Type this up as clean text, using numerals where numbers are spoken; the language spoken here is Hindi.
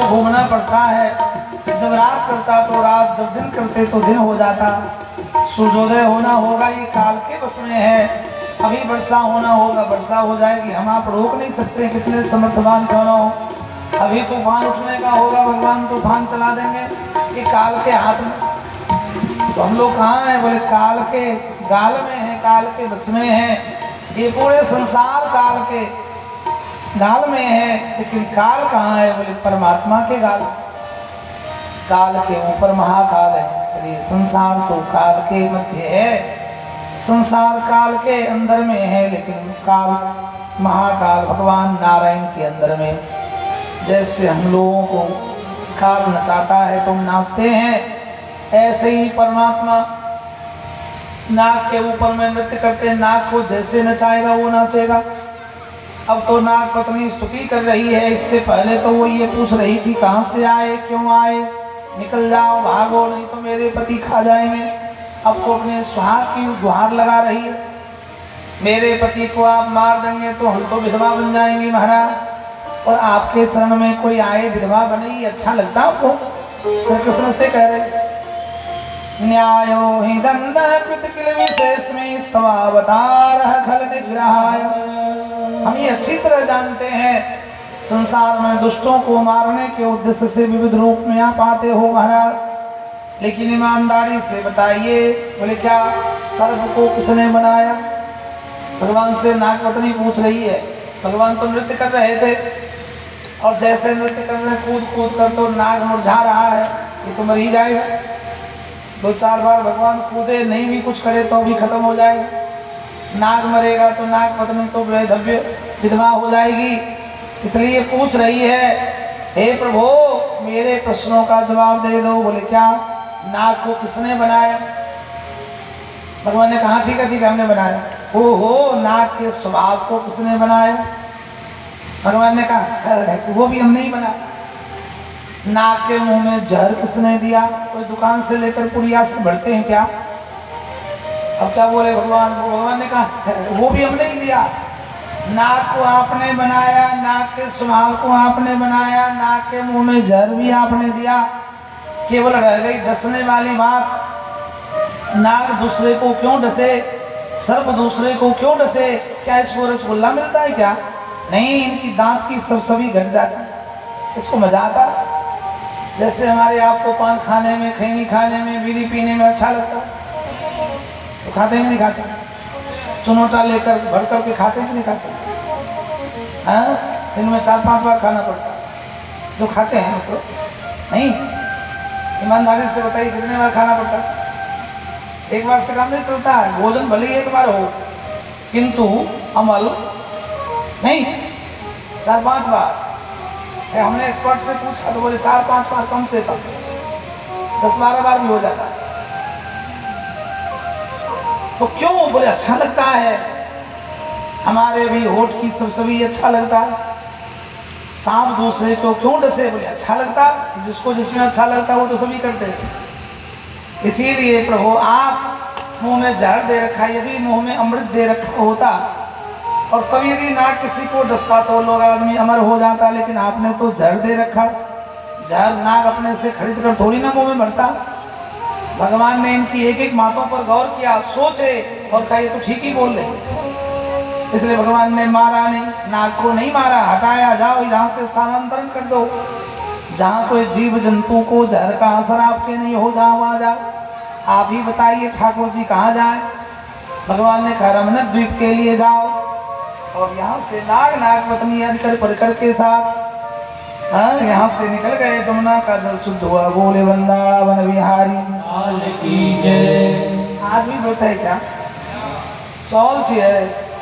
को घूमना पड़ता है। जब रात करता तो रात, जब दिन करते तो दिन हो जाता। सूर्योदय होना होगा ये काल के बस में है। अभी वर्षा होना होगा, वर्षा हो जाएगी, हम आप रोक नहीं सकते कितने समर्थवान क्यों ना हो। अभी तूफान उठने का होगा, भगवान तूफान चला देंगे, ये काल के हाथ में। तो हम लोग कहाँ हैं? बोले काल के गाल में है, काल के बस में है। ये पूरे संसार काल के गाल में है, लेकिन काल कहाँ है? बोले परमात्मा के गाल। काल के ऊपर महाकाल है, इसलिए संसार तो काल के मध्य है। संसार काल के अंदर में है, लेकिन काल महाकाल भगवान नारायण के अंदर में। जैसे हम लोगों को काल नचाता है तो हम नाचते हैं, ऐसे ही परमात्मा नाग के ऊपर में नृत्य करते हैं। नाग को जैसे नचाएगा वो नाचेगा। अब तो नाग पत्नी स्तुति कर रही है, इससे पहले तो वो ये पूछ रही थी कहाँ से आए, क्यों आए, निकल जाओ, भागो, नहीं तो मेरे पति खा जाएंगे। अब तो अपने सुहाग की गुहार लगा रही है, मेरे पति को आप मार देंगे तो हम तो विधवा बन जाएंगी महाराज, और आपके चरण में कोई आए विधवा बने, अच्छा लगता आपको? श्री कृष्ण से कह रहे न्यायो हि दंड कृत किल विशेष में स्तवावतार खल निग्रहाय। हम ये अच्छी तरह जानते हैं संसार में दुष्टों को मारने के उद्देश्य से विविध रूप में आप आते हो महाराज, लेकिन ईमानदारी से बताइए। बोले क्या सर्प को किसने बनाया? भगवान से नागपत्नी पूछ रही है। भगवान तो नृत्य कर रहे थे, और जैसे नृत्य कर रहे कूद कूद कर तो नाग मुरझा रहा है, ये तो मर ही जाएगा। 2-4 बार भगवान कूदे, नहीं भी कुछ करे तो भी खत्म हो जाएगा। नाग मरेगा तो नाग पत्नी तो वैधव्य विधवा हो जाएगी। इसलिए पूछ रही है, हे प्रभु मेरे प्रश्नों का जवाब दे दो। बोले क्या, नाग को किसने बनाया? भगवान ने कहा ठीक है ठीक है, हमने बनाया। ओहो, नाग के स्वभाव को किसने बनाया? भगवान ने कहा वो भी हमने ही बनाया। नाग के मुंह में जहर किसने दिया? कोई दुकान से लेकर पुड़िया से भरते हैं क्या? अब क्या बोले भगवान? भगवान ने कहा वो भी हमने ही दिया। नाग को आपने बनाया, नाग के स्वभाव को आपने बनाया, नाग के मुंह में जहर भी आपने दिया। केवल रह गई डसने वाली बात। नाग दूसरे को क्यों डसे? सर्प दूसरे को क्यों डसे? क्या इसको रसगुल्ला मिलता है क्या? नहीं, इनकी दांत की सभी घट जाती, इसको मजा आता। जैसे हमारे आपको पान खाने में, खैनी खाने में, बीड़ी पीने में अच्छा लगता तो खाते हैं नहीं खाते? चुनौटा लेकर भर करके खाते हैं कि नहीं खाते? हाँ, दिन में 4-5 बार खाना पड़ता। जो खाते हैं तो नहीं, ईमानदारी से बताइए कितने बार खाना पड़ता? एक बार से काम नहीं चलता है। भोजन भले ही एक बार हो, किंतु अमल नहीं, 4-5 बार। हमने एक्सपर्ट से पूछा तो बोले 4-5 बार कम से कम, 10-12 बार भी हो जाता है। तो क्यों? बोले अच्छा लगता है। हमारे भी होठ की सभी अच्छा लगता है। सांप दूसरे को क्यों डसे? बोले अच्छा लगता, जिसको जिसमें अच्छा लगता है वो तो सभी करते हैं। इसीलिए प्रभु आप मुंह में जहर दे रखा, यदि मुंह में अमृत दे रखा होता और तब यदि नाग किसी को डसता तो लोग आदमी अमर हो जाता, लेकिन आपने तो जहर दे रखा। जहर नाग अपने से खरीद कर थोड़ी ना मुंह में भरता। भगवान ने इनकी एक एक बातों पर गौर किया, सोचे और कहा ये तो ठीक ही बोल रहे। इसलिए भगवान ने मारा नहीं, नाग को नहीं मारा, हटाया, जाओ यहाँ से स्थानांतरण कर दो। जहाँ कोई जीव जंतु को जहर का असर आपके नहीं हो, जाओ वहाँ जाओ। आप ही बताइए ठाकुर जी कहाँ जाए? भगवान ने कहा रमन द्वीप के लिए जाओ। और यहाँ से नाग पत्नी अंकर परिकर के साथ यहाँ से निकल गए। जमुना का जल शुद्ध हुआ। बोले वृंदावन बिहारी लाल की जय। आज भी बोलता है क्या? सॉल्व है।